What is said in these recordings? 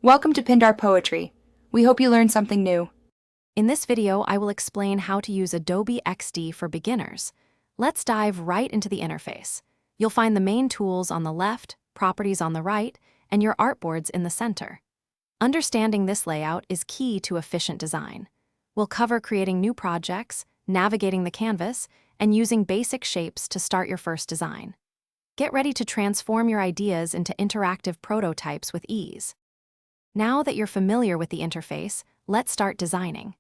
Welcome to Pindar Poetry. We hope you learned something new. In this video, I will explain how to use Adobe XD for beginners. Let's dive right into the interface. You'll find the main tools on the left, properties on the right, and your artboards in the center. Understanding this layout is key to efficient design. We'll cover creating new projects, navigating the canvas, and using basic shapes to start your first design. Get ready to transform your ideas into interactive prototypes with ease. Now that you're familiar with the interface, let's start designing.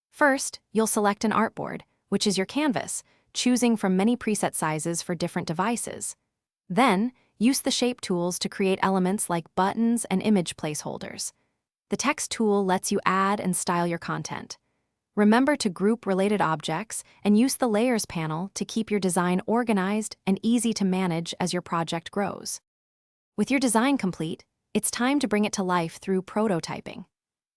First, you'll select an artboard, which is your canvas, choosing from many preset sizes for different devices. Then, use the shape tools to create elements like buttons and image placeholders. The text tool lets you add and style your content. Remember to group related objects and use the Layers panel to keep your design organized and easy to manage as your project grows. With your design complete, it's time to bring it to life through prototyping.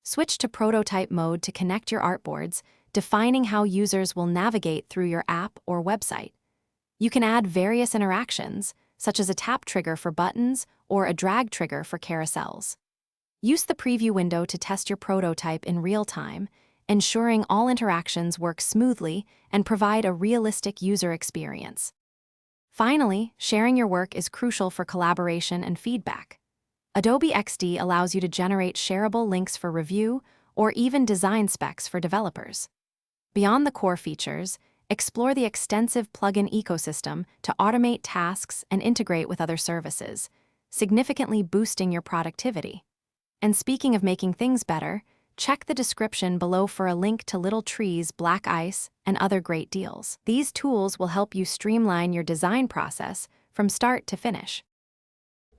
Switch to prototype mode to connect your artboards, defining how users will navigate through your app or website. You can add various interactions, such as a tap trigger for buttons or a drag trigger for carousels. Use the preview window to test your prototype in real time, ensuring all interactions work smoothly and provide a realistic user experience. Finally, sharing your work is crucial for collaboration and feedback. Adobe XD allows you to generate shareable links for review or even design specs for developers. Beyond the core features, explore the extensive plugin ecosystem to automate tasks and integrate with other services, significantly boosting your productivity. And speaking of making things better, check the description below for a link to Little Trees, Black Ice, and other great deals. These tools will help you streamline your design process from start to finish.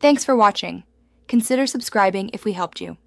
Thanks for watching. Consider subscribing if we helped you.